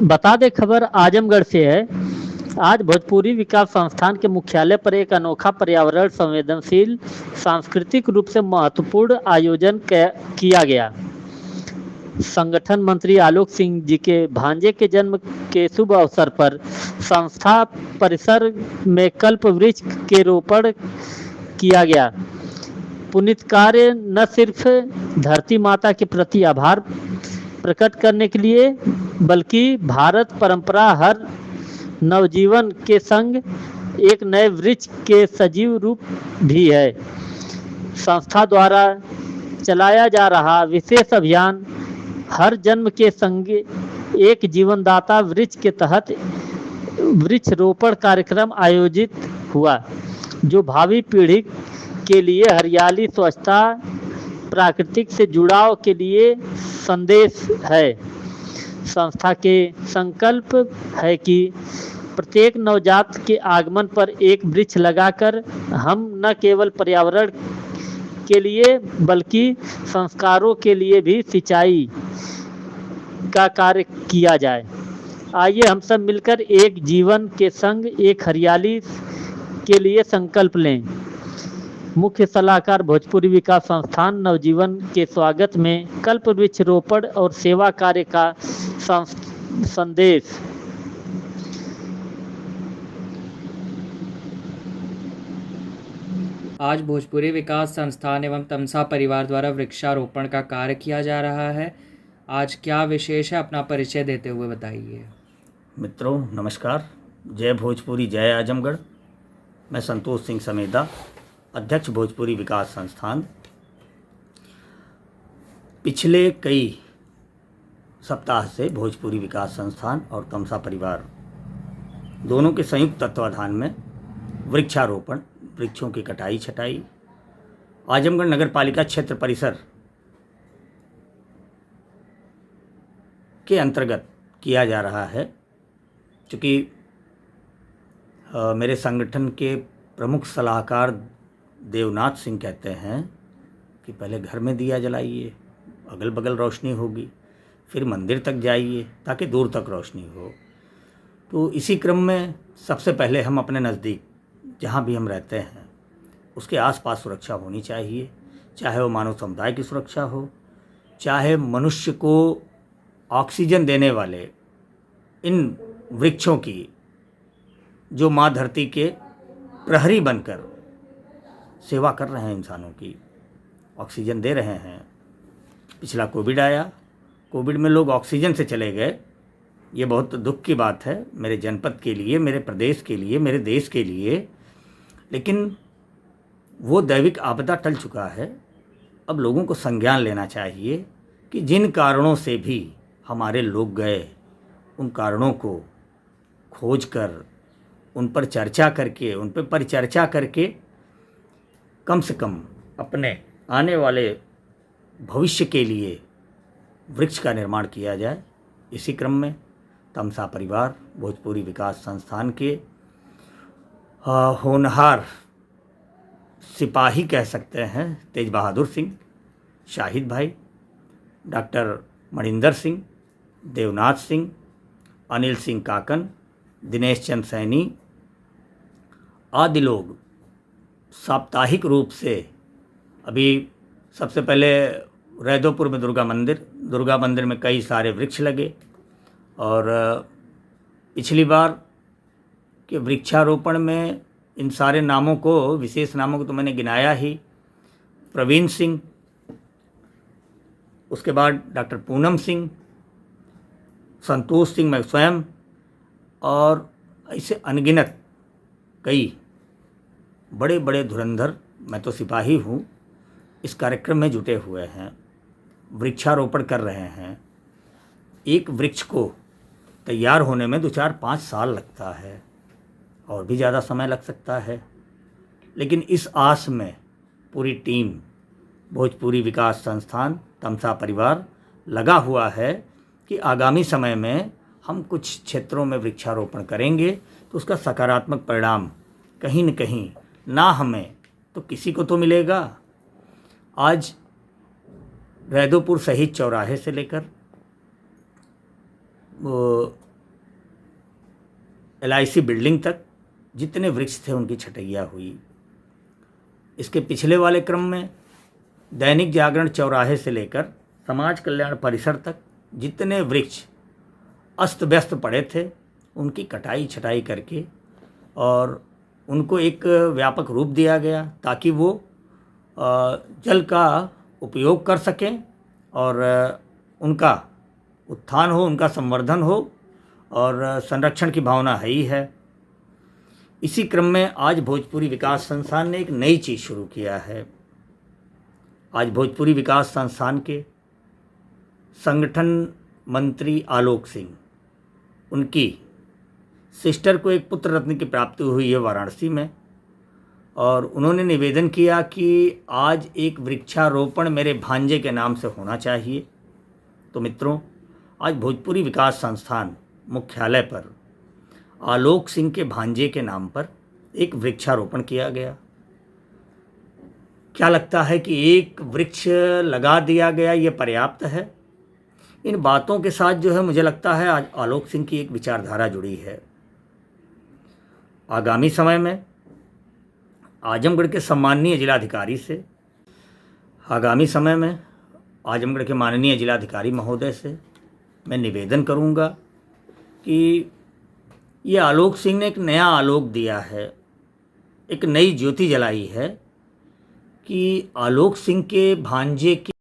बता दे खबर आजमगढ़ से है। आज भोजपुरी विकास संस्थान के मुख्यालय पर एक अनोखा पर्यावरण संवेदनशील सांस्कृतिक रूप से महत्वपूर्ण आयोजन किया गया। संगठन मंत्री आलोक सिंह जी के भांजे के जन्म के शुभ अवसर पर संस्था परिसर में कल्प वृक्ष के रोपण किया गया। पुनित कार्य न सिर्फ धरती माता के प्रति आभार प्रकट करने के लिए बल्कि भारत परंपरा हर नवजीवन के संग एक नए वृक्ष के सजीव रूप भी है। संस्था द्वारा चलाया जा रहा विशेष अभियान हर जन्म के संग एक जीवनदाता वृक्ष के तहत वृक्ष रोपण कार्यक्रम आयोजित हुआ, जो भावी पीढ़ी के लिए हरियाली, स्वच्छता, प्राकृतिक से जुड़ाव के लिए संदेश है। संस्था के संकल्प है कि प्रत्येक नवजात के आगमन पर एक वृक्ष लगाकर हम न केवल पर्यावरण के लिए बल्कि संस्कारों के लिए भी सिंचाई का कार्य किया जाए। आइए हम सब मिलकर एक जीवन के संग एक हरियाली के लिए संकल्प लें। मुख्य सलाहकार भोजपुरी विकास संस्थान नवजीवन के स्वागत में कल्प वृक्ष रोपण और सेवा कार्य का संदेश। आज भोजपुरी विकास संस्थान एवं तमसा परिवार द्वारा वृक्षारोपण का कार्य किया जा रहा है। आज क्या विशेष है, अपना परिचय देते हुए बताइए। मित्रों नमस्कार। जय भोजपुरी, जय आजमगढ़। मैं संतोष सिंह समेदा, अध्यक्ष भोजपुरी विकास संस्थान। पिछले कई सप्ताह से भोजपुरी विकास संस्थान और तमसा परिवार दोनों के संयुक्त तत्वाधान में वृक्षारोपण, वृक्षों की कटाई छटाई आजमगढ़ नगर पालिका क्षेत्र परिसर के अंतर्गत किया जा रहा है। चूँकि मेरे संगठन के प्रमुख सलाहकार देवनाथ सिंह कहते हैं कि पहले घर में दिया जलाइए, अगल बगल रोशनी होगी, फिर मंदिर तक जाइए ताकि दूर तक रोशनी हो। तो इसी क्रम में सबसे पहले हम अपने नज़दीक जहाँ भी हम रहते हैं उसके आसपास सुरक्षा होनी चाहिए, चाहे वो मानव समुदाय की सुरक्षा हो, चाहे मनुष्य को ऑक्सीजन देने वाले इन वृक्षों की जो माँ धरती के प्रहरी बनकर सेवा कर रहे हैं, इंसानों की ऑक्सीजन दे रहे हैं। पिछला कोविड आया, कोविड में लोग ऑक्सीजन से चले गए। ये बहुत दुख की बात है मेरे जनपद के लिए, मेरे प्रदेश के लिए, मेरे देश के लिए। लेकिन वो दैविक आपदा टल चुका है। अब लोगों को संज्ञान लेना चाहिए कि जिन कारणों से भी हमारे लोग गए, उन कारणों को खोज कर, उन पर चर्चा करके, उन पर परिचर्चा करके कम से कम अपने आने वाले भविष्य के लिए वृक्ष का निर्माण किया जाए। इसी क्रम में तमसा परिवार भोजपुरी विकास संस्थान के होनहार सिपाही कह सकते हैं तेज बहादुर सिंह, शाहिद भाई, डॉक्टर मणिंदर सिंह, देवनाथ सिंह, अनिल सिंह काकन, दिनेश चंद सैनी आदि लोग साप्ताहिक रूप से अभी सबसे पहले रैदोपुर में दुर्गा मंदिर में कई सारे वृक्ष लगे। और पिछली बार के वृक्षारोपण में इन सारे नामों को, विशेष नामों को तो मैंने गिनाया ही। प्रवीण सिंह, उसके बाद डॉक्टर पूनम सिंह, संतोष सिंह, मैं स्वयं, और ऐसे अनगिनत कई बड़े बड़े धुरंधर, मैं तो सिपाही हूँ, इस कार्यक्रम में जुटे हुए हैं, वृक्षारोपण कर रहे हैं। एक वृक्ष को तैयार होने में 2-4-5 साल लगता है और भी ज़्यादा समय लग सकता है। लेकिन इस आस में पूरी टीम भोजपुरी विकास संस्थान तमसा परिवार लगा हुआ है कि आगामी समय में हम कुछ क्षेत्रों में वृक्षारोपण करेंगे तो उसका सकारात्मक परिणाम कहीं न कहीं, ना हमें तो किसी को तो मिलेगा। आज रैदोपुर शहीद चौराहे से लेकर वो LIC बिल्डिंग तक जितने वृक्ष थे उनकी छटैया हुई। इसके पिछले वाले क्रम में दैनिक जागरण चौराहे से लेकर समाज कल्याण परिसर तक जितने वृक्ष अस्त व्यस्त पड़े थे उनकी कटाई छटाई करके और उनको एक व्यापक रूप दिया गया ताकि वो जल का उपयोग कर सकें और उनका उत्थान हो, उनका संवर्धन हो और संरक्षण की भावना है ही है। इसी क्रम में आज भोजपुरी विकास संस्थान ने एक नई चीज़ शुरू किया है। आज भोजपुरी विकास संस्थान के संगठन मंत्री आलोक सिंह, उनकी सिस्टर को एक पुत्र रत्न की प्राप्ति हुई है वाराणसी में, और उन्होंने निवेदन किया कि आज एक वृक्षारोपण मेरे भांजे के नाम से होना चाहिए। तो मित्रों, आज भोजपुरी विकास संस्थान मुख्यालय पर आलोक सिंह के भांजे के नाम पर एक वृक्षारोपण किया गया। क्या लगता है कि एक वृक्ष लगा दिया गया ये पर्याप्त है? इन बातों के साथ जो है मुझे लगता है आज आलोक सिंह की एक विचारधारा जुड़ी है। आगामी समय में आजमगढ़ के सम्माननीय जिलाधिकारी से, आगामी समय में आजमगढ़ के माननीय जिलाधिकारी महोदय से मैं निवेदन करूंगा कि ये आलोक सिंह ने एक नया आलोक दिया है, एक नई ज्योति जलाई है कि आलोक सिंह के भांजे की